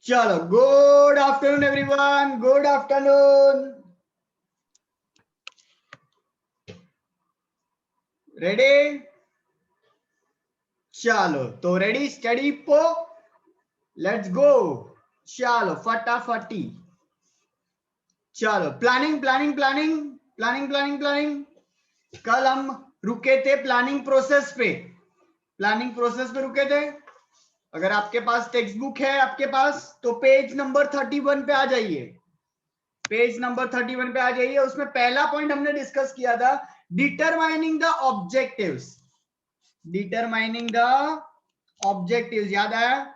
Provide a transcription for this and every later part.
चलो, good afternoon everyone, good afternoon. Ready? चलो तो रेडी, स्टडी पो, लेट्स गो। चलो फटाफटी। चलो planning planning planning planning planning planning. कल हम रुके थे प्लानिंग प्रोसेस पे, प्लानिंग प्रोसेस पे रुके थे। अगर आपके पास टेक्स्ट बुक है आपके पास तो पेज नंबर 31 पे आ जाइए, पेज नंबर 31 पे आ जाइए। उसमें पहला पॉइंट हमने डिस्कस किया था, determining the objectives. Determining the objectives, याद आया?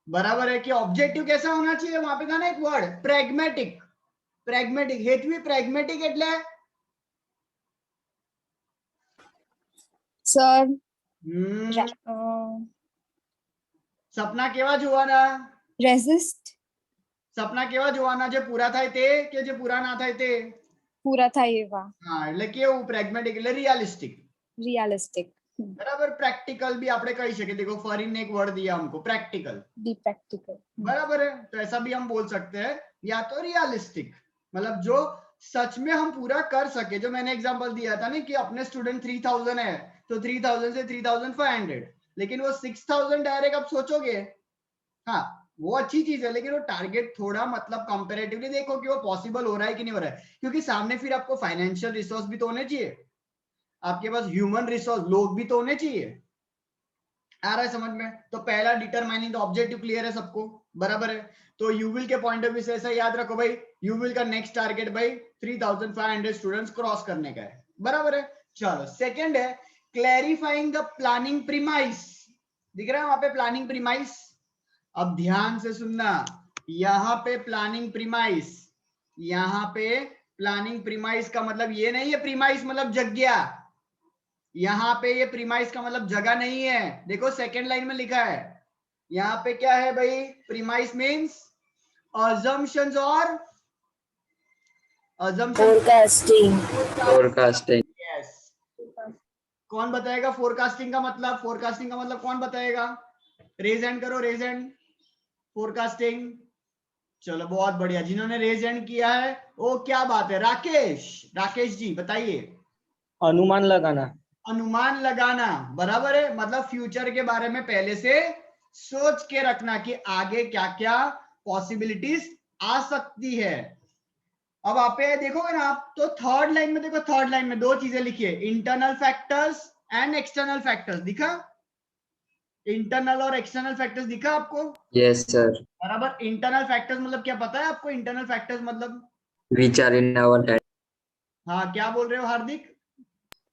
बराबर है कि ऑब्जेक्टिव कैसा होना चाहिए? वहां पे था ना एक वर्ड, प्रेग्मेटिक। प्रेग्मेटिक हेतु प्रेग्मेटिक એટલે સર સપના કેવા જોવાના? રેઝિસ્ટ સપના કેવા જોવાના? જે પૂરા થાય તે કે જે પૂરા ના થાય તે? પૂરા થાય એવા. હા, એટલે કેવું? પ્રેગ્મેટિક એટલે રિયલિસ્ટિક। रियलिस्टिक बराबर। प्रैक्टिकल भी आपने कही सके, देखो फॉरिन ने एक वर्ड दिया हमको, प्रैक्टिकल। डी प्रैक्टिकल बराबर है, तो ऐसा भी हम बोल सकते हैं, या तो रियलिस्टिक मतलब जो सच में हम पूरा कर सके। जो मैंने एग्जांपल दिया था ना कि अपने स्टूडेंट 3000 है तो 3000 से 3500, लेकिन वो 6000 डायरेक्ट आप सोचोगे, हाँ वो अच्छी चीज है, लेकिन वो टारगेट थोड़ा मतलब कंपैरेटिवली देखो कि वो पॉसिबल हो रहा है कि नहीं हो रहा है, क्योंकि सामने फिर आपको फाइनेंशियल रिसोर्स भी तो होने चाहिए, आपके पास ह्यूमन रिसोर्स लोग भी तो होने चाहिए। आ रहा है समझ में? तो पहला डिटरमाइनिंग द ऑब्जेक्टिव क्लियर है सबको? बराबर है। तो यूविल के पॉइंट ऑफ व्यू से ऐसा याद रखो भाई, यूविल का नेक्स्ट टारगेट भाई 3500 स्टूडेंट्स क्रॉस करने का है। बराबर है। चलो सेकंड है क्लैरिफाइंग द प्लानिंग प्रीमाइस। दिख रहा है वहां पे प्लानिंग प्रीमाइस? अब ध्यान से सुनना, यहाँ पे प्लानिंग प्रीमाइस, यहाँ पे प्लानिंग प्रीमाइस का मतलब ये नहीं है प्रीमाइस मतलब जगह, यहाँ पे ये प्रीमाइस का मतलब जगह नहीं है। देखो सेकंड लाइन में लिखा है, यहाँ पे क्या है भाई? प्रीमाइस मींस assumptions और फोरकास्टिंग फोरकास्टिंग। यस। कौन बताएगा फोरकास्टिंग का मतलब? फोरकास्टिंग का मतलब कौन बताएगा? रेज हैंड करो, रेज हैंड। फोरकास्टिंग, चलो बहुत बढ़िया, जिन्होंने रेज हैंड किया है वो क्या बात है। राकेश, राकेश जी बताइए। अनुमान लगाना। अनुमान लगाना, बराबर है। मतलब फ्यूचर के बारे में पहले से सोच के रखना कि आगे क्या क्या पॉसिबिलिटीज आ सकती है। अब आप देखोगे ना आप, तो थर्ड लाइन में देखो, थर्ड लाइन में दो चीजें लिखी है, internal factors and external factors. दिखा? इंटरनल और एक्सटर्नल फैक्टर्स दिखा आपको? Yes sir. बराबर। इंटरनल फैक्टर्स मतलब क्या पता है आपको? इंटरनल फैक्टर्स मतलब which are in our hand. हाँ, क्या बोल रहे हो Hardik?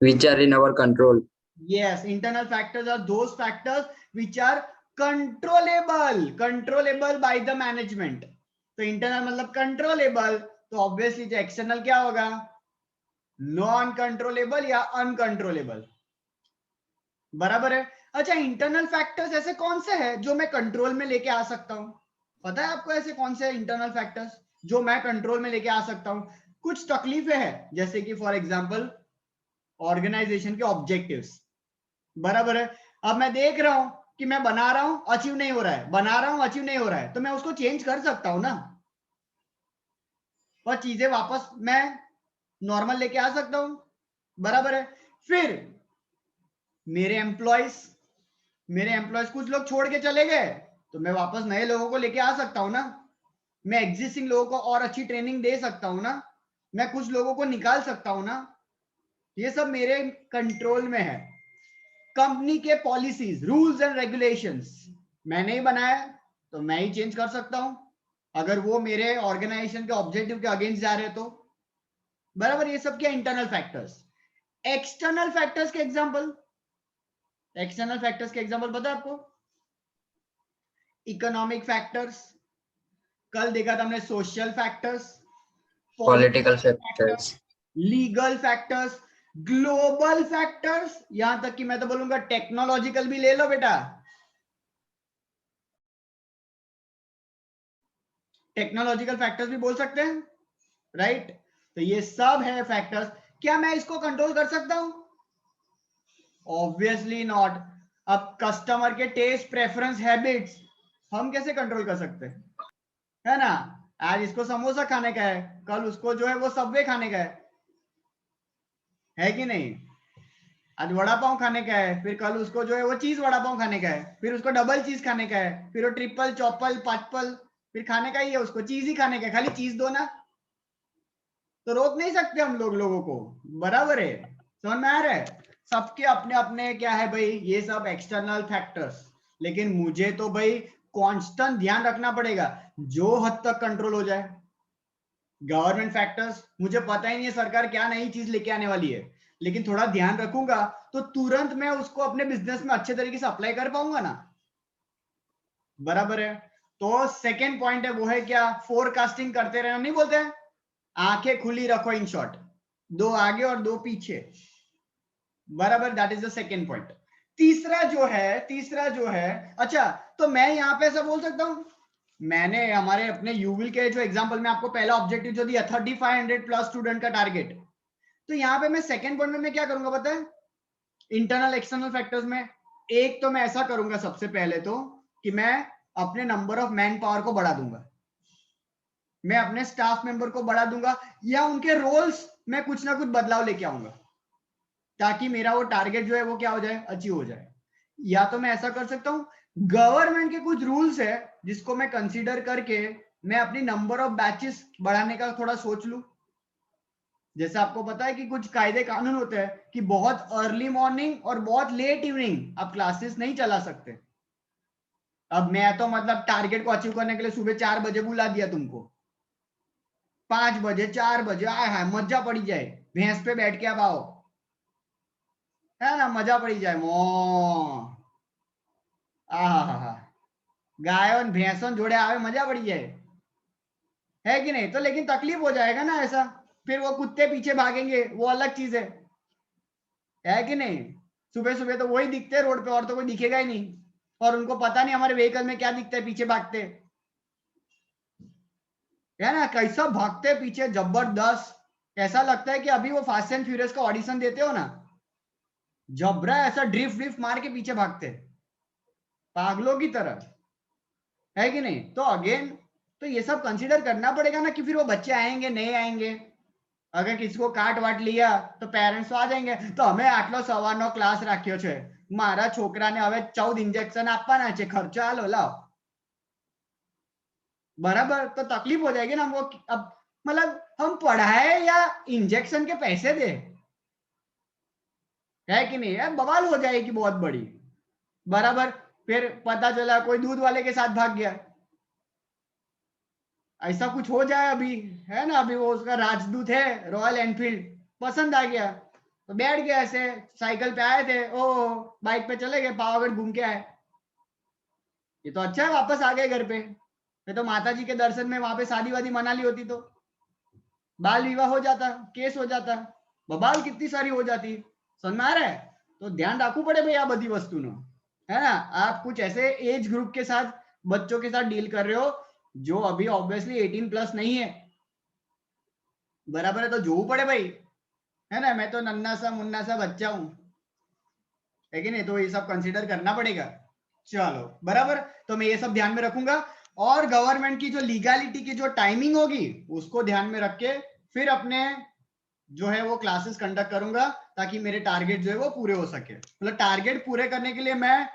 Which are in our control. Yes, internal factors are those factors which are controllable by the management. तो internal मतलब controllable, तो obviously जो external क्या होगा? नॉन कंट्रोलेबल या अनकंट्रोलेबल। बराबर है। अच्छा, इंटरनल फैक्टर्स ऐसे कौन से हैं जो मैं कंट्रोल में लेके आ सकता हूं? पता है आपको ऐसे कौन से इंटरनल फैक्टर्स जो मैं कंट्रोल में लेके आ सकता हूं? कुछ तकलीफें हैं, जैसे कि फॉर एग्जांपल ऑर्गेनाइजेशन के ऑब्जेक्टिव्स। बराबर है। अब मैं देख रहा हूं कि मैं बना रहा हूं, अचीव नहीं हो रहा है, बना रहा हूं, अचीव नहीं हो रहा है, तो मैं उसको चेंज कर सकता हूं ना, और चीजें वापस मैं नॉर्मल लेके आ सकता हूं। बराबर है। फिर मेरे एम्प्लॉयज कुछ लोग छोड़ के चले गए, तो मैं वापस नए लोगों को लेके आ सकता हूं ना। मैं एग्जिस्टिंग लोगों को और अच्छी ट्रेनिंग दे सकता हूं ना। मैं कुछ लोगों को निकाल सकता हूं ना। ये सब मेरे कंट्रोल में है। कंपनी के पॉलिसीज, रूल्स एंड रेगुलेशंस मैंने ही बनाया, तो मैं ही चेंज कर सकता हूं अगर वो मेरे ऑर्गेनाइजेशन के ऑब्जेक्टिव के अगेंस्ट जा रहे तो। बराबर। ये सब क्या? Internal factors. एक्सटर्नल फैक्टर्स के एग्जांपल, एक्सटर्नल फैक्टर्स के एग्जांपल पता है आपको? इकोनॉमिक फैक्टर्स, कल देखा था हमने social factors, political factors, legal factors, global factors, यहां तक कि मैं तो बोलूंगा टेक्नोलॉजिकल भी ले लो बेटा। टेक्नोलॉजिकल फैक्टर्स भी बोल सकते हैं, राइट? तो ये सब है फैक्टर्स। क्या मैं इसको कंट्रोल कर सकता हूं? Obviously not. अब कस्टमर के टेस्ट, प्रेफरेंस, हैबिट्स, हम कैसे कंट्रोल कर सकते है ना? आज इसको समोसा खाने का है, कल उसको जो है वो सबवे खाने का है कि नहीं? आज वड़ा पाव खाने का है, फिर कल उसको जो है वो चीज वड़ा पाव खाने का है, फिर उसको डबल चीज खाने का है, फिर वो ट्रिपल चौपल पाचपल फिर खाने का ही है, उसको चीज ही खाने का है, खाली चीज दो ना, तो रोक नहीं सकते हम लोगों को। बराबर है, समझ में आ रहा है? सबके अपने अपने क्या है भाई, ये सब एक्सटर्नल फैक्टर्स, लेकिन मुझे तो भाई कांस्टेंट ध्यान रखना पड़ेगा जो हद तक कंट्रोल हो जाए। गवर्नमेंट फैक्टर्स मुझे पता ही नहीं है सरकार क्या नई चीज लेके आने वाली है, लेकिन थोड़ा ध्यान रखूंगा तो तुरंत मैं उसको अपने बिजनेस में अच्छे तरीके से अप्लाई कर पाऊंगा ना। बराबर है। तो सेकेंड पॉइंट है वो है क्या, फोरकास्टिंग करते रहना, नहीं बोलते हैं आंखें खुली रखो, इन शॉर्ट दो आगे और दो पीछे। बराबर, that is the second point. तीसरा जो है अच्छा, तो मैं यहाँ पे ऐसा बोल सकता हूं, मैंने हमारे अपने यूविल के जो एग्जांपल में आपको पहला ऑब्जेक्टिव जो दिया 3500 प्लस स्टूडेंट का टारगेट, तो यहाँ पे मैं सेकंड पॉइंट में मैं क्या करूंगा पता है, इंटरनल एक्सटर्नल फैक्टर्स में एक तो मैं ऐसा करूंगा सबसे पहले तो कि मैं अपने नंबर ऑफ मैन पावर को बढ़ा दूंगा, मैं अपने स्टाफ मेंबर को बढ़ा दूंगा, या उनके रोल्स में कुछ ना कुछ बदलाव लेके आऊंगा ताकि मेरा वो टारगेट जो है वो क्या हो जाए, अचीव हो जाए। या तो मैं ऐसा कर सकता हूं, गवर्नमेंट के कुछ रूल्स है जिसको मैं कंसीडर करके मैं अपनी नंबर ऑफ बैचेस बढ़ाने का थोड़ा सोच लूं। जैसे आपको पता है कि कुछ कायदे कानून होते हैं कि बहुत अर्ली मॉर्निंग और बहुत लेट इवनिंग आप क्लासेस नहीं चला सकते। अब मैं तो मतलब टारगेट को अचीव करने के लिए सुबह 4 बजे बुला दिया तुमको, 5 बजे 4 बजे आए हाय मजा पड़ी जाए, भैंस पे बैठ के अब आओ, है ना, मजा पड़ी जाए मो आहा, गायों भैंसों जोड़े आवे मजा पड़ी जाए, है कि नहीं? तो लेकिन तकलीफ हो जाएगा ना ऐसा, फिर वो कुत्ते पीछे भागेंगे, वो अलग चीज है कि नहीं? सुबह सुबह तो वही दिखते हैं रोड पे, और तो कोई दिखेगा ही नहीं, और उनको पता नहीं हमारे व्हीकल में क्या दिखता है, पीछे भागते है ना, कैसा भागते पीछे जबरदस्त, ऐसा लगता है कि अभी वो फास्ट एंड फ्यूरियस का ऑडिशन देते हो ना, जबरा ऐसा ड्रिफ्ट ड्रिफ्ट मार के पीछे भागते पागलों की तरह, है कि नहीं? तो अगेन तो ये सब कंसीडर करना पड़ेगा ना कि फिर वो बच्चे आएंगे नहीं आएंगे, अगर किसी को काट वाट लिया तो पेरेंट्स आ जाएंगे, तो हमें 8:15 क्लास राख्यो छे, मारा छोकराने हवे 14 इंजेक्शन આપવાના છે, खर्चो हालो लाओ। बराबर, तो तकलीफ हो जाएगी ना हमको, अब मतलब हम पढ़ाए या इंजेक्शन के पैसे दे, है कि नहीं? है बवाल हो जाएगी बहुत बड़ी। बराबर, फिर पता चला कोई दूध वाले के साथ भाग गया, ऐसा कुछ हो जाए अभी, है ना, अभी वो उसका राजदूत है रॉयल एनफील्ड पसंद आ गया, तो बैठ गया ऐसे, साइकिल पे आए थे, ओ बाइक पे चले गए, पावागढ़ घूम के आए, ये तो अच्छा है वापस आ गए घर पे। मैं तो माता जी के दर्शन में वहां पे शादी वादी मना ली होती तो बाल विवाह हो जाता, केस हो जाता, बबाल कितनी सारी हो जाती, समझ में आ रहा है? तो ध्यान रखू पड़े भाई आ बधी वस्तु नो, है ना। आप कुछ ऐसे एज ग्रुप के साथ, बच्चों के साथ डील कर रहे हो जो अभी ऑब्वियसली 18 प्लस नहीं है, बराबर है, तो जो पड़े भाई, है ना, मैं तो नन्ना सा मुन्ना सा बच्चा हूं, है कि नहीं? तो ये सब कंसीडर करना पड़ेगा। चलो बराबर, तो मैं ये सब ध्यान में रखूंगा, और गवर्नमेंट की जो लीगैलिटी की जो टाइमिंग होगी उसको ध्यान में रख के फिर अपने जो है वो क्लासेस कंडक्ट करूंगा ताकि मेरे टारगेट जो है वो पूरे हो सके। मतलब टारगेट पूरे करने के लिए मैं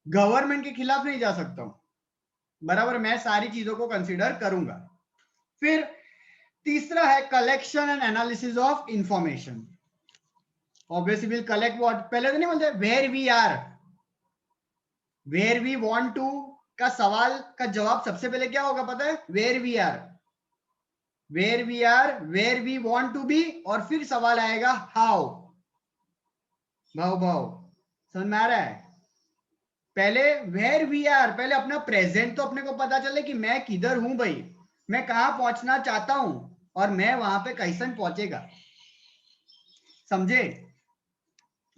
गवर्नमेंट के खिलाफ नहीं जा सकता हूं, बराबर, मैं सारी चीजों को कंसीडर करूंगा। फिर तीसरा है collection and analysis of information. Obviously will collect what, पहले तो नहीं बोलते where we are, where we want to का सवाल का जवाब सबसे पहले क्या होगा पता है, where we are, where we are, where we want to be, और फिर सवाल आएगा हाउ, भाव समझ में आ रहा है? पहले वेयर वी आर, पहले अपना प्रेजेंट तो अपने को पता चले कि मैं किधर हूं भाई, मैं कहां पहुंचना चाहता हूं, और मैं वहां पे कैसे पहुंचेगा, समझे?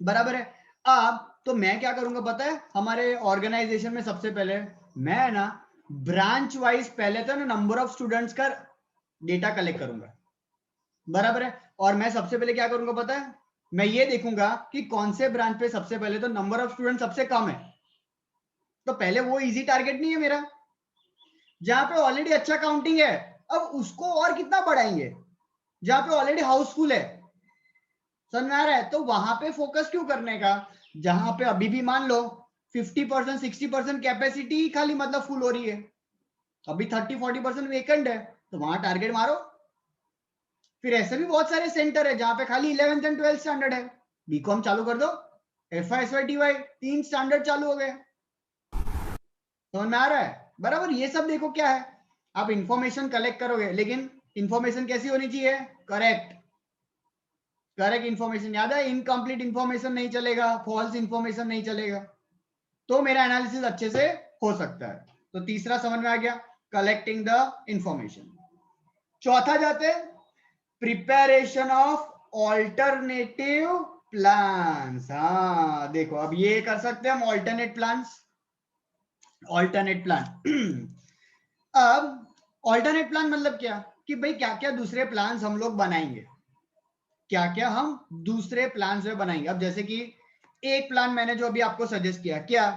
बराबर है। अब तो मैं क्या करूंगा पता है, हमारे ऑर्गेनाइजेशन में सबसे पहले मैं ना ब्रांच वाइज पहले तो ना नंबर ऑफ स्टूडेंट्स का डेटा कलेक्ट करूंगा, बराबर है। और मैं सबसे पहले क्या करूंगा पता है, मैं ये देखूंगा कि कौन से ब्रांच पे सबसे पहले तो नंबर ऑफ स्टूडेंट सबसे कम है, तो पहले वो इजी टारगेट नहीं है मेरा, जहां पे ऑलरेडी अच्छा काउंटिंग है, अब उसको और कितना बढ़ाएंगे, जहां पे ऑलरेडी हाउसफुल है, समझ में आ रहा है? तो वहां पे फोकस क्यों करने का, जहां पे अभी भी मान लो 50% 60% कैपेसिटी खाली मतलब फुल हो रही है, अभी 30-40% वेकेंट है, तो वहां टारगेट मारो। फिर ऐसे भी बहुत सारे सेंटर है जहां पे खाली 11th एंड 12th स्टैंडर्ड है, बीकॉम चालू कर दो, FY/SY/TY 3 स्टैंडर्ड चालू हो गए, समझ में आ रहा है? बराबर। ये सब देखो क्या है, आप इंफॉर्मेशन कलेक्ट करोगे, लेकिन इंफॉर्मेशन कैसी होनी चाहिए, करेक्ट, करेक्ट इंफॉर्मेशन। याद है, इनकम्प्लीट इंफॉर्मेशन नहीं चलेगा, फॉल्स इंफॉर्मेशन नहीं चलेगा, तो मेरा एनालिसिस अच्छे से हो सकता है। तो तीसरा समझ में आ गया, कलेक्टिंग द इंफॉर्मेशन। चौथा जाते, प्रिपरेशन ऑफ ऑल्टरनेटिव प्लान्स। हाँ देखो, अब ये कर सकते हैं हम ऑल्टरनेट प्लान्स, ऑल्टरनेट प्लान। अब ऑल्टरनेट प्लान मतलब क्या, कि भाई क्या क्या दूसरे प्लान्स हम लोग बनाएंगे, क्या क्या हम दूसरे प्लान्स में बनाएंगे। अब जैसे कि एक प्लान मैंने जो अभी आपको सजेस्ट किया, क्या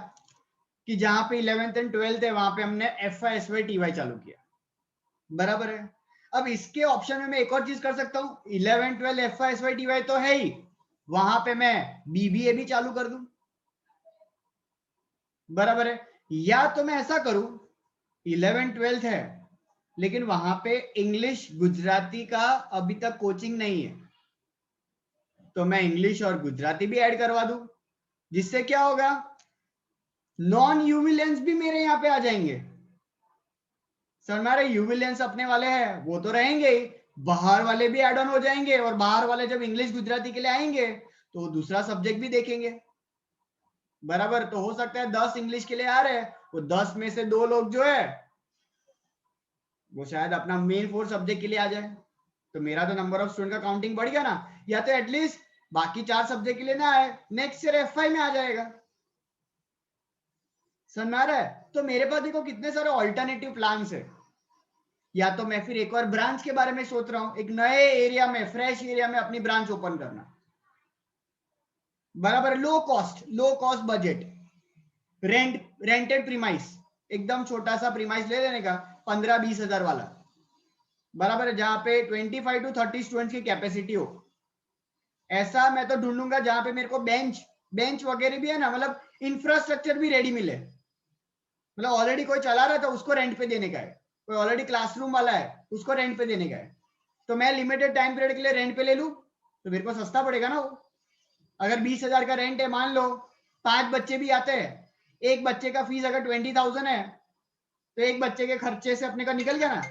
कि जहां पे 11th एंड 12th है वहां पे हमने FY/SY/TY चालू किया, बराबर है। अब इसके ऑप्शन में मैं एक और चीज कर सकता हूं, 11 12 FY/SY/TY तो है ही, वहां पे मैं BBA भी चालू कर दूं, बराबर है। या तो मैं ऐसा करूं, 11 12th है लेकिन वहां पे इंग्लिश गुजराती का अभी तक कोचिंग नहीं है, तो मैं इंग्लिश और गुजराती भी ऐड करवा दूं, जिससे क्या होगा, नॉन यूविलेंस भी मेरे यहाँ पे आ जाएंगे। सर हमारे यूविलेंस अपने वाले हैं वो तो रहेंगे ही, बाहर वाले भी एड ऑन हो जाएंगे, और बाहर वाले जब इंग्लिश गुजराती के लिए आएंगे तो दूसरा सब्जेक्ट भी देखेंगे, बराबर। तो हो सकता है 10 इंग्लिश के लिए आ रहे हैं, वो 10 में से 2 लोग जो है वो शायद अपना मेन 4 सब्जेक्ट के लिए आ जाए, तो मेरा तो नंबर ऑफ स्टूडेंट का काउंटिंग बढ़ गया ना, या तो एटलीस्ट बाकी 4 सब्जेक्ट के लिए ना आए, नेक्स्ट ईयर FY में आ जाएगा, समझ में आ रहा है? तो मेरे पास देखो कितने सारे ऑल्टरनेटिव प्लान्स है। या तो मैं फिर एक और ब्रांच के बारे में सोच रहा हूं, एक नए एरिया में, फ्रेश एरिया में अपनी ब्रांच ओपन करना, बराबर। Low cost budget, rented premise, एकदम छोटा सा प्रीमाइस ले लेने का, 15-20 हजार वाला, बराबर है, जहां पे 25 to 30 स्टूडेंट्स की कैपेसिटी हो। ऐसा मैं तो ढूंढूंगा जहां पे मेरे को बेंच वगैरह भी है ना, मतलब इंफ्रास्ट्रक्चर भी रेडी मिले, मतलब ऑलरेडी कोई चला रहा था उसको रेंट पे देने का है, कोई ऑलरेडी क्लासरूम वाला है उसको रेंट पे देने का है, तो मैं लिमिटेड टाइम पीरियड के लिए रेंट पे ले लूं तो मेरे को सस्ता पड़ेगा ना वो। अगर 20,000 का रेंट है, मान लो 5 बच्चे भी आते हैं, एक बच्चे का फीस अगर 20,000 है, तो एक बच्चे के खर्चे से अपने का निकल गया ना,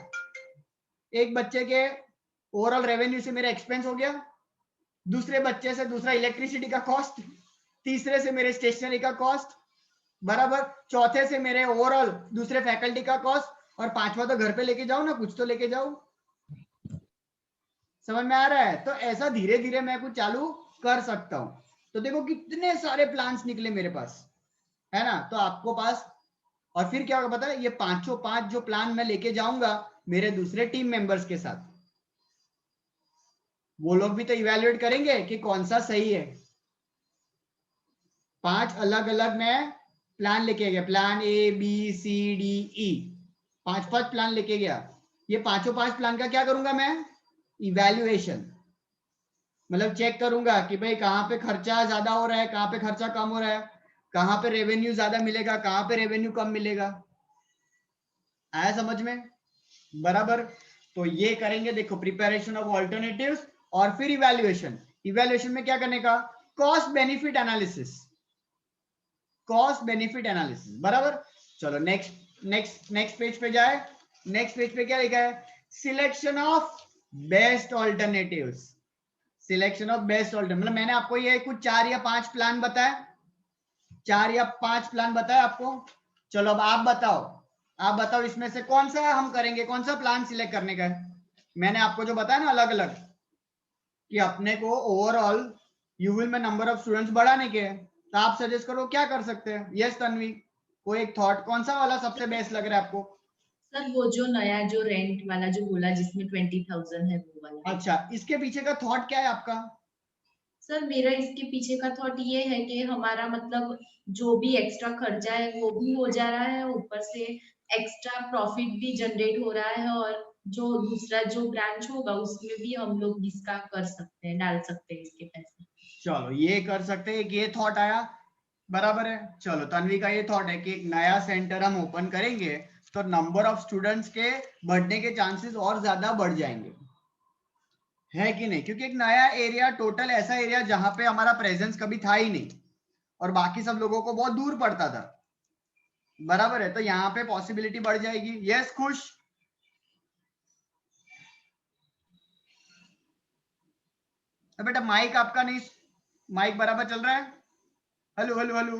एक बच्चे के ओवरऑल रेवेन्यू से मेरा एक्सपेंस हो गया, दूसरे बच्चे से दूसरा इलेक्ट्रिसिटी का कॉस्ट, तीसरे से मेरे स्टेशनरी का कॉस्ट, बराबर, चौथे से मेरे ओवरऑल दूसरे फैकल्टी का कॉस्ट, और पांचवा तो घर पे लेके जाओ ना, कुछ तो लेके जाओ, समझ में आ रहा है? तो ऐसा धीरे धीरे मैं कुछ चालू कर सकता हूं। तो देखो कितने सारे प्लान्स निकले मेरे पास, है ना? तो आपको पास, और फिर क्या होगा पता है, ये 5 जो प्लान मैं लेके जाऊंगा मेरे दूसरे टीम मेंबर्स के साथ, वो लोग भी तो इवेल्युएट करेंगे कि कौन सा सही है। 5 अलग अलग मैं प्लान लेके गया, प्लान ABCDE, 5 प्लान लेके गया। ये 5 प्लान का क्या करूंगा मैं, इवैल्यूएशन, मतलब चेक करूंगा कि भाई कहाँ पे खर्चा ज्यादा हो रहा है, कहाँ पे खर्चा कम हो रहा है, कहाँ पे रेवेन्यू ज्यादा मिलेगा, कहाँ पे रेवेन्यू कम मिलेगा। आया समझ में? बराबर। तो ये करेंगे, देखो प्रिपरेशन ऑफ ऑल्टरनेटिव्स, और फिर इवैल्यूएशन। इवैल्यूएशन में क्या करने का, cost benefit analysis, cost benefit analysis, बराबर। चलो नेक्स्ट पेज पे जाए। नेक्स्ट पेज पे क्या लिखा है, selection of best alternatives, selection of best alternative, मतलब मैंने आपको ये कुछ 4 या 5 प्लान बताया, 4 या 5 प्लान बताया आपको। चलो अब आप बताओ इसमें से कौन सा हम करेंगे, कौन सा प्लान सिलेक्ट करने का है। मैंने आपको जो बताया ना अलग अलग, कि अपने को ओवरऑल यूविल में नंबर ऑफ स्टूडेंट्स बढ़ाने के, तो आप सजेस्ट करो क्या कर सकते हैं। यस तन्वी, कोई एक थॉट, कौन सा वाला सबसे बेस्ट लग रहा है आपको? सर वो जो नया जो रेंट वाला जो बोला जिसमें 20,000 है वो वाला। अच्छा, इसके पीछे का थॉट क्या है आपका? सर मेरा इसके पीछे का थॉट ये है कि हमारा मतलब जो भी एक्स्ट्रा खर्चा है वो भी हो जा रहा है, ऊपर से एक्स्ट्रा प्रॉफिट भी जनरेट हो रहा है, और जो दूसरा जो ब्रांच होगा उसमें भी हम लोग इसका कर सकते हैं, डाल सकते हैं इसके पैसे। चलो ये कर सकते हैं, एक ये थॉट आया, बराबर है। चलो तन्वी का ये थॉट है कि एक नया सेंटर हम ओपन करेंगे तो नंबर ऑफ स्टूडेंट्स के बढ़ने के चांसेस और ज्यादा बढ़ जाएंगे, है कि नहीं? क्योंकि एक नया एरिया, टोटल ऐसा एरिया जहां पे हमारा प्रेजेंस कभी था ही नहीं और बाकी सब लोगों को बहुत दूर पड़ता था, बराबर है। तो यहाँ पे पॉसिबिलिटी बढ़ जाएगी। यस खुश? तो बेटा माइक आपका नहीं, माइक बराबर चल रहा है? हेलो हेलो हेलो,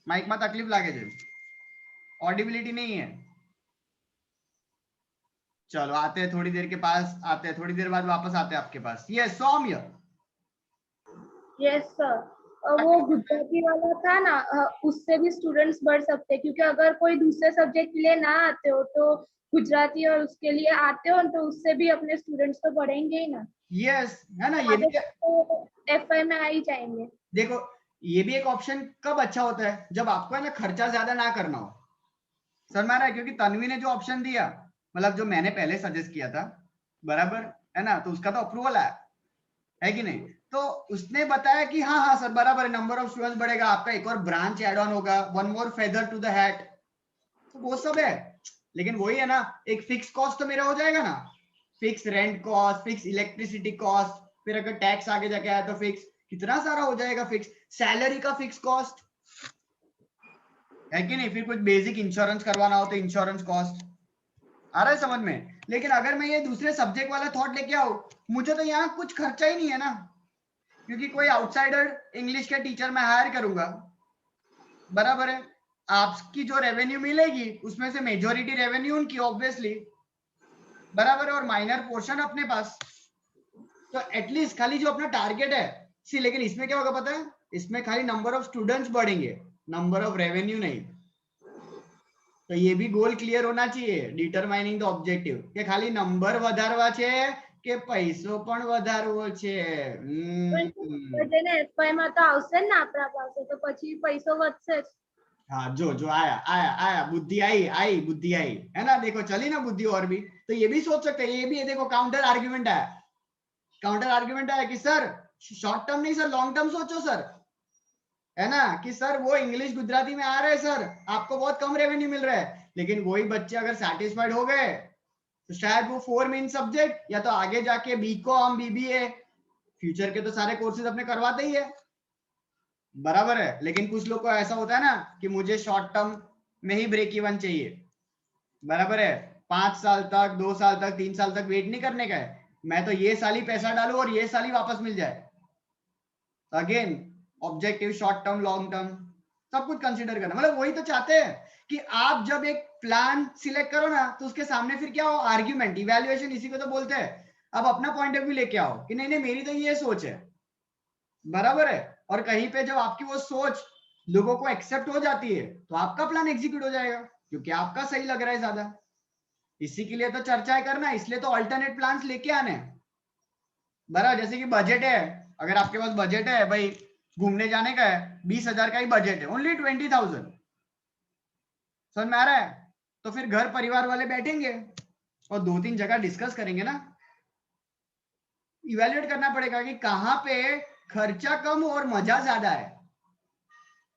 माइक में तकलीफ लागे छे, ऑडिबिलिटी नहीं है। चलो आते हैं थोड़ी देर के पास, आते हैं थोड़ी देर बाद वापस आते हैं आपके पास। यस सौम्य। यस सर, वो गुजराती वाला था ना, उससे भी स्टूडेंट्स बढ़ सकते हैं, क्योंकि अगर कोई दूसरे सब्जेक्ट के लिए ना आते हो तो गुजराती और उसके लिए आते हो तो उससे भी अपने स्टूडेंट्स तो बढ़ेंगे ही ना। यस है ना, ये भी एफआई में आ ही जाएंगे। देखो ये भी एक ऑप्शन कब अच्छा होता है, जब आपको है ना खर्चा ज्यादा ना करना हो। सर मारा है, क्योंकि तन्वी ने जो ऑप्शन दिया, मतलब जो मैंने पहले सजेस्ट किया था, बराबर है ना, तो उसका तो अप्रूवल आया है कि नहीं? तो उसने बताया कि हाँ हाँ सर बराबर है, नंबर ऑफ स्टूडेंट्स बढ़ेगा, आपका एक और ब्रांच एड ऑन होगा, one more feather to the hat, तो वो सब है। लेकिन वही है ना, एक फिक्स कॉस्ट तो मेरा हो जाएगा ना, fix rent cost, fix electricity cost, फिर अगर टैक्स आगे जाके आया तो फिक्स, कितना सारा हो जाएगा फिक्स, सैलरी का फिक्स कॉस्ट, है कि नहीं? फिर कुछ बेसिक इंश्योरेंस करवाना हो तो इंश्योरेंस कॉस्ट, आ रहा है समझ में? लेकिन अगर मैं ये दूसरे सब्जेक्ट वाला थॉट लेके आऊं, मुझे तो यहाँ कुछ खर्चा ही नहीं है ना, क्योंकि कोई आउटसाइडर इंग्लिश के टीचर मैं हायर करूंगा, बराबर है। आपकी जो रेवेन्यू मिलेगी उसमें से मेजोरिटी रेवेन्यू उनकी ऑब्वियसली, बराबर है, और माइनर पोर्शन अपने पास। तो एटलीस्ट खाली जो अपना टारगेट है सी, लेकिन इसमें क्या होगा पता है, इसमें खाली नंबर ऑफ स्टूडेंट्स बढ़ेंगे, नंबर ऑफ रेवेन्यू नहीं। तो ये भी गोल क्लियर होना चाहिए, डिटरमाइनिंग द ऑब्जेक्टिव, કે ખાલી નંબર વધારવા છે કે પૈસો પણ વધારવો છે। પણ એફઆઈ માં તો આવશે ને આપણા પાસે, તો પછી પૈસો વધશે જ। हाँ जो जो आया आया आया, बुद्धि आई आई, बुद्धि आई, है ना? देखो चली ना बुद्धि और भी। तो ये भी सोच सकते हैं, ये भी है, देखो काउंटर आर्ग्यूमेंट आया, काउंटर आर्ग्यूमेंट आया कि सर शॉर्ट टर्म नहीं सर, लॉन्ग टर्म सोचो सर, है ना? कि सर वो इंग्लिश गुजराती में आ रहे हैं सर, आपको बहुत कम रेवेन्यू मिल रहा है, लेकिन वही बच्चे अगर सेटिस्फाइड हो गए तो शायद वो 4 मेन सब्जेक्ट या तो आगे जाके बीकॉम बीबीए, फ्यूचर के तो सारे कोर्सेज अपने करवाते ही है, बराबर है। लेकिन कुछ लोग को ऐसा होता है ना कि मुझे शॉर्ट टर्म में ही ब्रेक इवन चाहिए, बराबर है, 5 साल तक, 2 साल तक, 3 साल तक वेट नहीं करने का है, मैं तो ये साल ही पैसा डालू और ये साल ही वापस मिल जाए। Again objective short term long term सब कुछ कंसीडर करना, मतलब वही तो चाहते हैं कि आप जब एक प्लान सिलेक्ट करो ना तो उसके सामने फिर क्या हो, आर्ग्यूमेंट, इवैल्यूएशन, इसी को तो बोलते हैं। अब अपना पॉइंट ऑफ व्यू लेके आओ कि नहीं नहीं मेरी तो ये सोच है, बराबर है, और कहीं पे जब आपकी वो सोच लोगों को एक्सेप्ट हो जाती है तो आपका प्लान एग्जीक्यूट हो जाएगा, क्योंकि आपका सही लग रहा है ज्यादा। इसी के लिए तो चर्चाएं करना, इसलिए तो अल्टरनेट प्लान्स लेके आने, बराबर। जैसे कि बजट है, अगर आपके पास बजट है भाई घूमने जाने का है, 20,000 का ही बजट है, ओनली 20,000, समझ में आ रहा है? तो फिर घर परिवार वाले बैठेंगे और 2-3 जगह डिस्कस करेंगे ना, इवेल्युएट करना पड़ेगा कि कहाँ पे खर्चा कम और मजा ज्यादा है।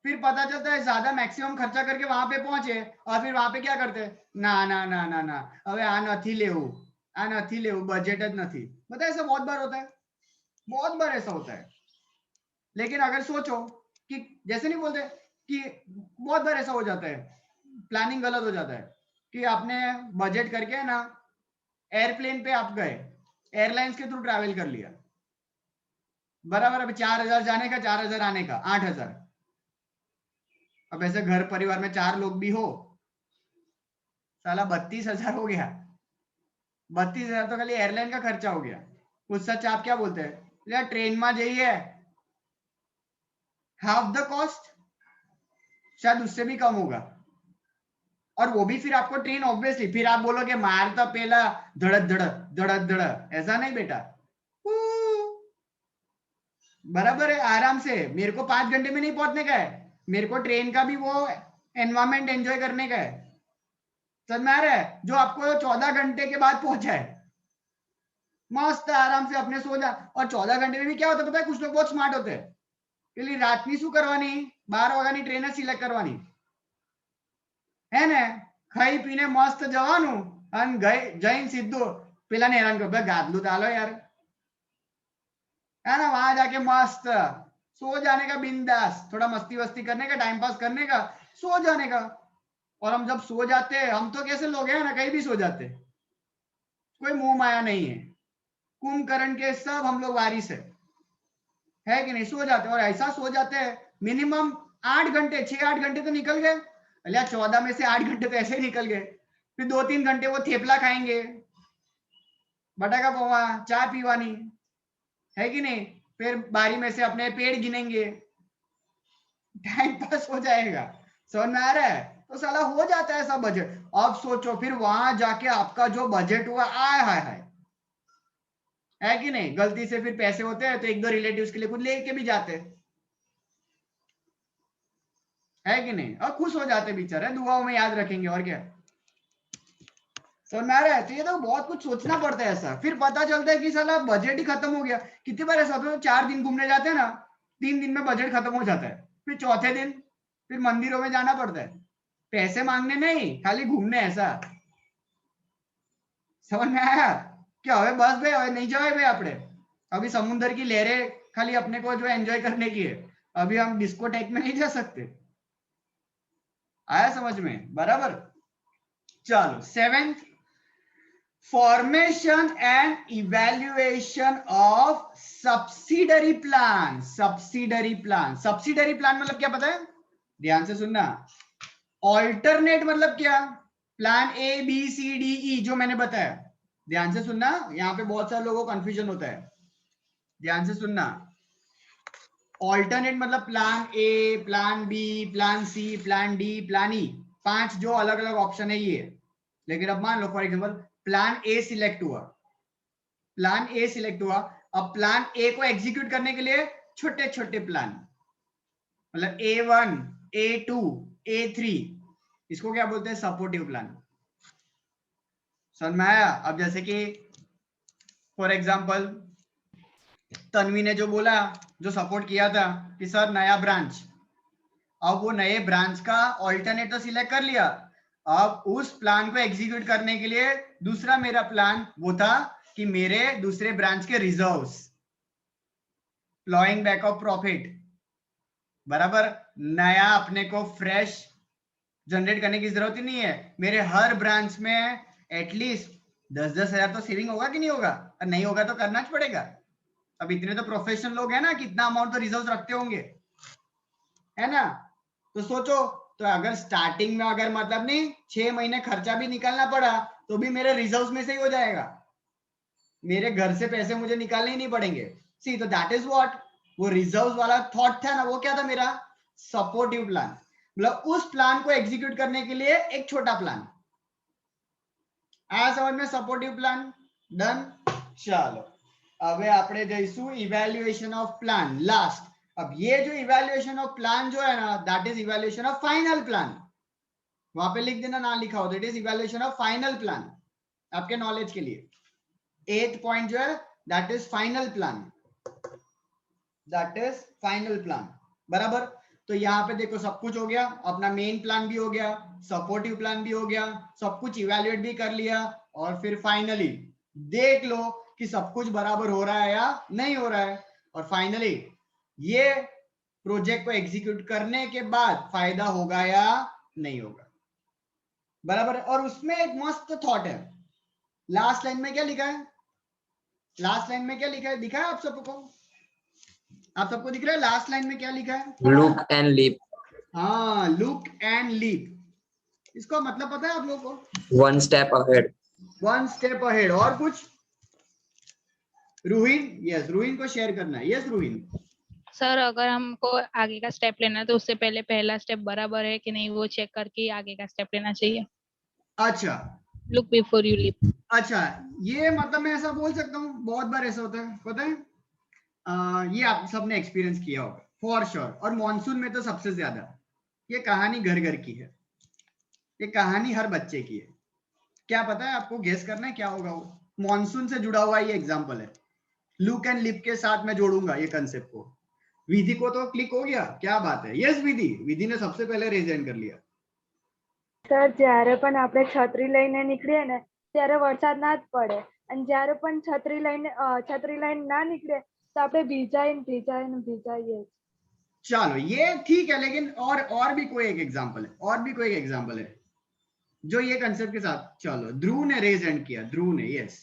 फिर पता चलता है ज्यादा मैक्सिमम खर्चा करके वहां पे पहुंचे और फिर वहां पे क्या करते हैं, ना ना ना ना ना હવે આ નથી લેવું, આ નથી લેવું, बजट જ નથી, मतलब ऐसा बहुत बार होता है, बहुत बार ऐसा होता है। लेकिन अगर सोचो कि जैसे नहीं बोलते कि बहुत बार ऐसा हो जाता है, प्लानिंग गलत हो जाता है कि आपने बजट करके ना एयरप्लेन पे आप गए, एयरलाइंस के थ्रू ट्रैवल कर लिया, बराबर, अब 4,000 जाने का, 4,000 आने का, 8,000। अब ऐसे घर परिवार में 4 लोग भी हो, साला 32,000 हो गया, 32,000 तो खाली एयरलाइन का खर्चा हो गया। कुछ सच आप क्या बोलते हैं, यार ट्रेन में जाइए हाफ द कॉस्ट, शायद उससे भी कम होगा, और वो भी फिर आपको ट्रेन ऑब्वियसली, फिर आप बोलोगे मार तो पहला धड़क धड़क धड़क धड़क, ऐसा नहीं बेटा, बराबर है, आराम से। मेरे को 5 घंटे में नहीं पहुंचने का है, मेरे को ट्रेन का भी वो एनवायरमेंट एंजॉय करने का है। समझ में आ रहा है? जो आपको 14 घंटे के बाद पहुंचा है, मस्त आराम से अपने सो जा। और 14 घंटे में भी क्या होता है पता है, कुछ लोग बहुत स्मार्ट होते हैं, પેલી રાતની શું કરવાની, 12 વાગ્યાની ટ્રેન સિલેક્ટ કરવાની હે ને, ખાઈ પીને મસ્ત જવાનું અને જઈને સીધું પેલાને હેરાન કરો, ગાદલું તાલો यार, है ना, वहां जाके मस्त सो जाने का बिंदास, थोड़ा मस्ती वस्ती करने का, टाइम पास करने का, सो जाने का। और हम जब सो जाते हैं, हम तो कैसे लोग हैं ना, कहीं भी सो जाते, कोई मोह माया नहीं है, कुंभकर्ण के सब हम लोग वारिस है कि नहीं, सो जाते। और ऐसा सो जाते हैं मिनिमम 8 घंटे, 6-8 घंटे तो निकल गए, 14 में से 8 घंटे तो ऐसे ही निकल गए। फिर 2-3 घंटे वो थेपला खाएंगे, बटाका पोहा, चाय पीवानी, है कि नहीं, फिर बारी में से अपने पेड़ गिनेंगे, टाइम पास हो जाएगा। समझ में आ रहा है? तो साला हो जाता है सब बजट। अब सोचो फिर वहां जाके आपका जो बजट हुआ, आय हाय हाय, है कि नहीं, गलती से फिर पैसे होते हैं तो 1-2 रिलेटिव्स के लिए कुछ लेके भी जाते है कि नहीं, और खुश हो जाते बेचारे, दुआओं में याद रखेंगे, और क्या। समझ में आ रहा है? तो ये तो बहुत कुछ सोचना पड़ता है ऐसा। फिर पता चलता है कि साला बजट ही खत्म हो गया। कितनी बार ऐसा होता है, 4 दिन घूमने जाते हैं ना, 3 दिन में बजट खत्म हो जाता है, फिर चौथे दिन फिर मंदिरों में जाना पड़ता है, पैसे मांगने नहीं, खाली घूमने। ऐसा समझ में आया क्या? હવે બસ ભાઈ, હવે नहीं जाए भाई, આપણે अभी समुद्र की लहरें खाली अपने को जो एंजॉय करने की है, अभी हम डिस्कोटेक में नहीं जा सकते। आया समझ में? बराबर। चलो 7th, formation and evaluation of subsidiary plan. Subsidiary plan, subsidiary plan मतलब क्या पता है? ध्यान से सुनना। ऑल्टरनेट मतलब क्या? Plan A B C D E जो मैंने बताया, ध्यान से सुनना, यहाँ पे बहुत सारे लोगों को कंफ्यूजन होता है, ध्यान से सुनना। ऑल्टरनेट मतलब plan A, plan B, plan C, plan D, plan E, 5 जो अलग अलग ऑप्शन है ये। लेकिन अब मान लो for example plan A select हुआ, प्लान ए सिलेक्ट हुआ, अब प्लान ए को एग्जीक्यूट करने के लिए छोटे छोटे प्लान, मतलब A1, A2, A3, इसको क्या बोलते हैं? Supportive plan. समझ में आया? अब जैसे कि फॉर एग्जांपल तन्वी ने जो बोला, जो सपोर्ट किया था कि सर नया ब्रांच, अब वो नए ब्रांच का ऑल्टरनेट तो सिलेक्ट कर लिया, अब उस प्लान को एग्जीक्यूट करने के लिए दूसरा मेरा प्लान वो था कि मेरे दूसरे ब्रांच के reserves, ploughing back of profit, बराबर, नया अपने को फ्रेश जनरेट करने की जरूरत ही नहीं है। मेरे हर ब्रांच में एटलीस्ट 10-10 हजार तो सेविंग होगा कि नहीं होगा? और नहीं होगा तो करना ही पड़ेगा। अब इतने तो प्रोफेशनल लोग हैं ना, कितना अमाउंट तो रिजर्व रखते होंगे, है ना? तो सोचो, तो अगर स्टार्टिंग में अगर मतलब नहीं 6 महीने खर्चा भी निकालना पड़ा तो भी मेरे रिजर्व्स में से ही हो जाएगा, मेरे घर से पैसे मुझे निकालने ही नहीं पड़ेंगे। सी, तो दैट इज व्हाट, वो रिजर्व्स वाला थॉट था ना, वो क्या था मेरा? Supportive plan. मतलब उस प्लान को एग्जीक्यूट करने के लिए एक छोटा प्लान। आया समझ में? Supportive plan done. चलो હવે આપણે જઈશું ઇવેલ્યુએશન ઓફ પ્લાન લાસ્ટ। अब ये जो इवैल्यूएशन ऑफ प्लान जो है ना, that is evaluation of final plan. वहां पे लिख देना, ना लिखा हो, that is evaluation of final plan, आपके नॉलेज के लिए। 8th पॉइंट जो है that is final plan, that is final plan, बराबर। तो यहाँ पे देखो सब कुछ हो गया, अपना मेन प्लान भी हो गया, सपोर्टिव प्लान भी हो गया, सब कुछ इवैल्यूएट भी कर लिया, और फिर फाइनली देख लो कि सब कुछ बराबर हो रहा है या नहीं हो रहा है। और फाइनली ये प्रोजेक्ट को एग्जीक्यूट करने के बाद फायदा होगा या नहीं होगा, बराबर। और उसमें एक मस्त थॉट है, लास्ट लाइन में क्या लिखा है? लास्ट लाइन में क्या लिखा है? दिखा है आप सबको? आप सबको दिख रहा है लास्ट लाइन में क्या लिखा है? Look and leap. हाँ, लुक एंड लीप। इसका मतलब पता है आप लोगों को? One step ahead. 1 step ahead. और कुछ? रूहीन, यस, रूहीन को शेयर करना है। यस रूहीन। सर अगर हमको आगे का स्टेप लेना है तो उससे पहले पहला स्टेप बराबर है कि नहीं वो चेक करके ही आगे का स्टेप लेना चाहिए। अच्छा, लुक बिफोर यू लीप। अच्छा, ये मतलब मैं ऐसा बोल सकता हूँ, बहुत बार ऐसा होता है, पता है? ये आप सबने एक्सपीरियंस किया होगा फॉर श्योर, और मॉनसून में तो सबसे ज्यादा। ये कहानी घर घर की है, ये कहानी हर बच्चे की है। क्या पता है आपको, गेस करना है क्या होगा वो? मॉनसून से जुड़ा हुआ ये एग्जाम्पल है। लुक एंड लिप के साथ मैं जोड़ूंगा ये कंसेप्ट को। विधि को तो क्लिक हो गया, क्या बात है। यस विधि, विधि ने सबसे पहले रेज हैंड कर लिया। સર જ્યારે પણ આપણે છત્રી લઈને નીકળીએ ને ત્યારે વરસાદ ના જ પડે, અને જ્યારે પણ છત્રી લઈને ના નીકળે તો આપણે ભીજાઈએ. चलो ये ठीक है, लेकिन और भी कोई एक एग्जाम्पल है, और भी कोई एक एग्जाम्पल है जो ये कंसेप्ट के साथ। चलो ध्रुव ने रेज हैंड किया, ध्रुव ने। यस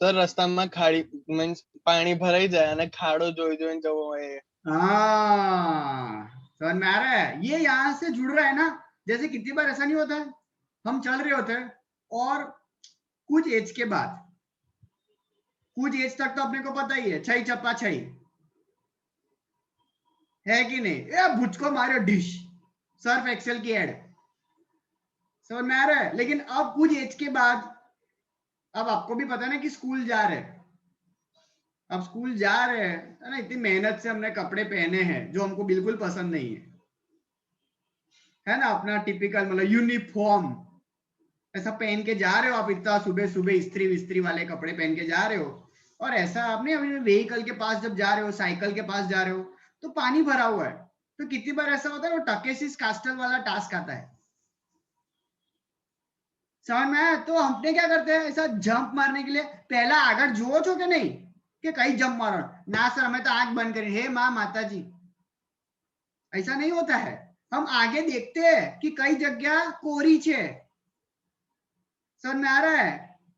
સર રસ્તામાં ખાડી મીન્સ પાણી ભરાઈ જાય અને ખાડો જોઈને જવો હોય. हाँ समझ में आ रहा है? ये यहाँ से जुड़ रहा है ना। जैसे कितनी बार ऐसा नहीं होता है, हम चल रहे होते हैं और कुछ एज के बाद, कुछ एज तक तो अपने को पता ही है, छई चप्पा छई है कि नहीं? ये भुचको मारो डिश, सर्फ एक्सेल की एड, समझ में आ रहा है? लेकिन अब कुछ एज के बाद, अब आपको भी पता है ना कि स्कूल जा रहे हैं, अब स्कूल जा रहे हैं है ना, इतनी मेहनत से हमने कपड़े पहने हैं जो हमको बिल्कुल पसंद नहीं है ना, अपना टिपिकल मतलब यूनिफॉर्म ऐसा पहन के जा रहे हो आप, इतना सुबह सुबह इस्त्री विस्त्री वाले कपड़े पहन के जा रहे हो, और ऐसा आपने अभी व्हीकल के पास जब जा रहे हो, साइकिल के पास जा रहे हो, तो पानी भरा हुआ है, तो कितनी बार ऐसा होता है वो टकेसिस कास्टल वाला टास्क आता है, समझ में आया? तो हमने क्या करते हैं, ऐसा जंप मारने के लिए पहला आगे जुओ छो के नहीं कि कहीं जंप मारो ना सर, हमें तो आंख बंद करें, हे माँ माता जी, ऐसा नहीं होता है। हम आगे देखते हैं कि कई जगह कोरी छे, सर में आ रहा है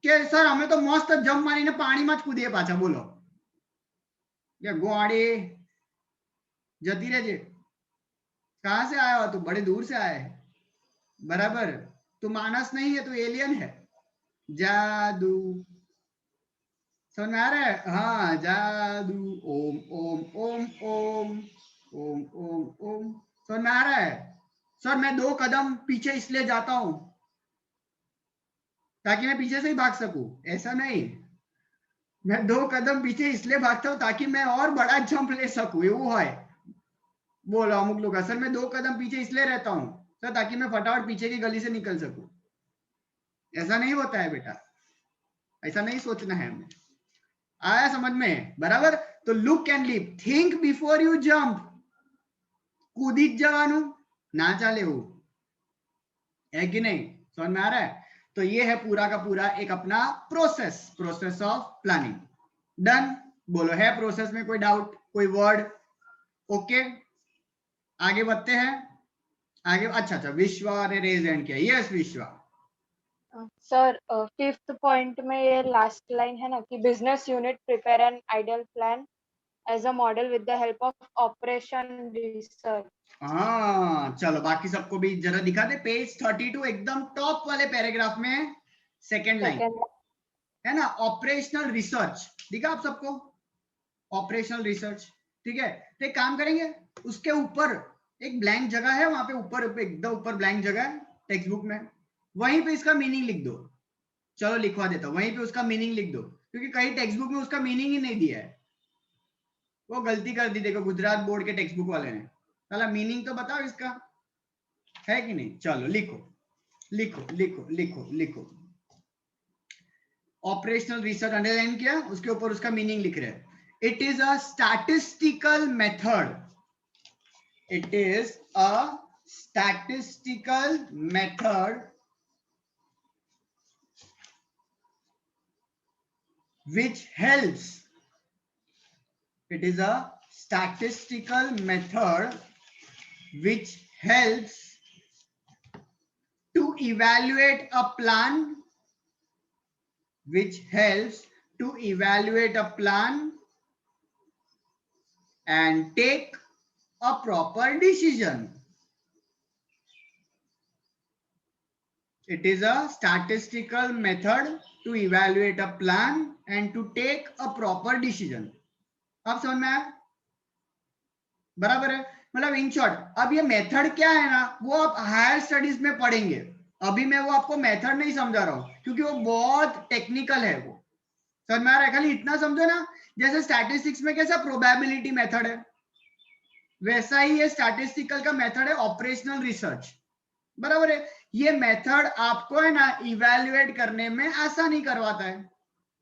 कि सर हमें तो मस्त जंप मारी ने पानी में कूदिए पाछा, बोलो ये गोवाड़ी जती रहे जे, कहां से आया हो तू? बड़े दूर से आया है, बराबर? तू मानस नहीं है, तू एलियन है। जादू, समझ में आ रहा है? हाँ जादू, ओम ओम ओम ओम ओम ओम ओम, समझ में आ रहा है? सर मैं 2 कदम पीछे इसलिए जाता हूं ताकि मैं पीछे से ही भाग सकूं, ऐसा नहीं। मैं 2 कदम पीछे इसलिए भागता हूं ताकि मैं और बड़ा जंप ले सकूं, वो है। बोलो अमुक लोग, सर मैं 2 कदम पीछे इसलिए रहता हूं सर ताकि मैं फटाफट पीछे की गली से निकल सकूं, ऐसा नहीं होता है बेटा, ऐसा नहीं सोचना है हमें। आया समझ में? बराबर? तो look and lip, think before you jump, कूदी जवानू ना चाले वो, है कि नहीं? समझ में आ रहा है? तो ये है पूरा का पूरा एक अपना प्रोसेस ऑफ प्लानिंग। डन? बोलो है प्रोसेस में कोई डाउट, कोई वर्ड? ओके आगे बढ़ते हैं आगे। अच्छा विश्वा ने रेज हैंड किया। Yes Vishwa. Sir 5th point में ये लास्ट लाइन है ना कि business unit prepare an ideal plan as a model with the help of operation research. हाँ चलो बाकी सबको भी जरा दिखा दे, पेज 32 एकदम टॉप वाले पैराग्राफ में सेकंड लाइन है ना, ऑपरेशनल रिसर्च दिखा आप सबको, ऑपरेशनल रिसर्च, ठीक है? तो एक काम करेंगे, उसके ऊपर एक ब्लैंक जगह है, वहां पे ऊपर एकदम ऊपर ब्लैंक जगह है टेक्स्ट बुक में, वहीं पे इसका मीनिंग लिख दो। चलो लिखवा देता हूं, वहीं पे उसका मीनिंग लिख दो, क्योंकि कहीं टेक्स्ट बुक में उसका मीनिंग ही नहीं दिया है, वो गलती कर दी। देखो गुजरात बोर्ड के टेक्स्ट बुक वाले ने, साला मीनिंग तो बताओ इसका, है कि नहीं? चलो लिखो लिखो लिखो लिखो लिखो, ऑपरेशनल रिसर्च अंडरलाइन किया, उसके ऊपर उसका मीनिंग लिख रहे हैं। It is a statistical method, it is a statistical method which helps, it is a statistical method which helps to evaluate a plan, which helps to evaluate a plan and take a proper decision. It is a statistical method to evaluate a plan and to take a proper decision. अब समझ में आया? बराबर है? मतलब in short, अब ये method क्या है ना, वो आप हायर स्टडीज में पढ़ेंगे, अभी मैं वो आपको मेथड नहीं समझा रहा हूं क्योंकि वो बहुत टेक्निकल है। वो समझ में आ रहा है? खाली इतना समझो ना जैसे स्टैटिस्टिक्स में कैसा प्रोबेबिलिटी मेथड है, वैसा ही ये स्टैटिस्टिकल का मेथड है ऑपरेशनल रिसर्च, बराबर है। ये मेथड आपको है ना इवेल्युएट करने में आसानी करवाता है,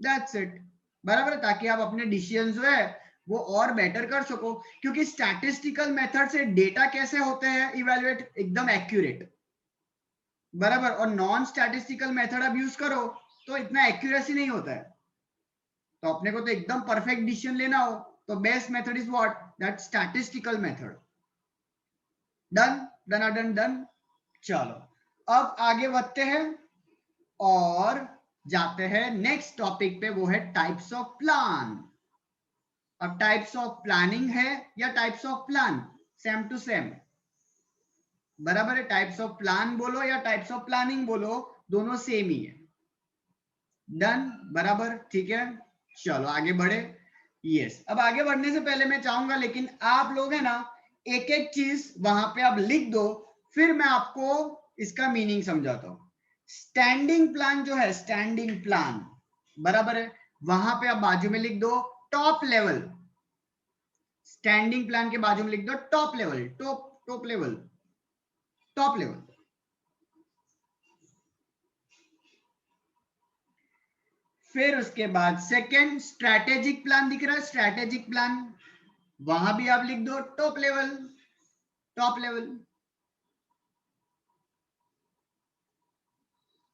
दैट्स इट, बराबर है, ताकि आप अपने डिसीजन जो है वो और बेटर कर सको। क्योंकि स्टैटिस्टिकल मेथड से डेटा कैसे होते हैं इवेल्युएट, एकदम एक्यूरेट, बराबर, और नॉन स्टैटिस्टिकल मेथड आप यूज करो तो इतना एक्यूरेसी नहीं होता है। तो अपने को तो एकदम परफेक्ट डिसीजन लेना हो तो best method is what, that statistical method. Done done done done. चलो अब आगे बढ़ते हैं और जाते हैं नेक्स्ट टॉपिक पे, वो है टाइप्स ऑफ प्लान। अब टाइप्स ऑफ प्लानिंग है या types of plan, same to same, बराबर है। टाइप्स ऑफ प्लान बोलो या टाइप्स ऑफ प्लानिंग बोलो, दोनों सेम ही है। डन, बराबर, ठीक है। चलो आगे बढ़े। यस, अब आगे बढ़ने से पहले मैं चाहूंगा, लेकिन आप लोग है ना एक एक चीज वहां पे आप लिख दो, फिर मैं आपको इसका मीनिंग समझाता हूं। स्टैंडिंग प्लान जो है, स्टैंडिंग प्लान, बराबर है, वहां पे आप बाजू में लिख दो टॉप लेवल। स्टैंडिंग प्लान के बाजू में लिख दो top level, top level, top level. फिर उसके बाद सेकंड स्ट्रैटेजिक प्लान दिख रहा है, स्ट्रैटेजिक प्लान, वहां भी आप लिख दो टॉप लेवल, टॉप लेवल,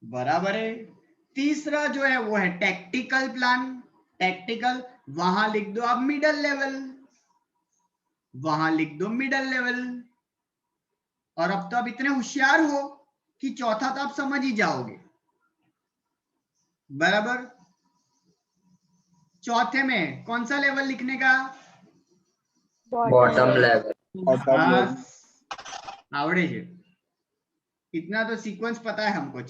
बराबर है। तीसरा जो है वो है टैक्टिकल प्लान, टैक्टिकल, वहां लिख दो आप मिडल लेवल, वहां लिख दो मिडल लेवल। और अब तो आप इतने होशियार हो कि चौथा तो आप समझ ही जाओगे, बराबर। चौथे में कौन सा लेवल लिखने का, Bottom level. हाँ, आवड़े है, इतना तो सीक्वेंस पता है हमको।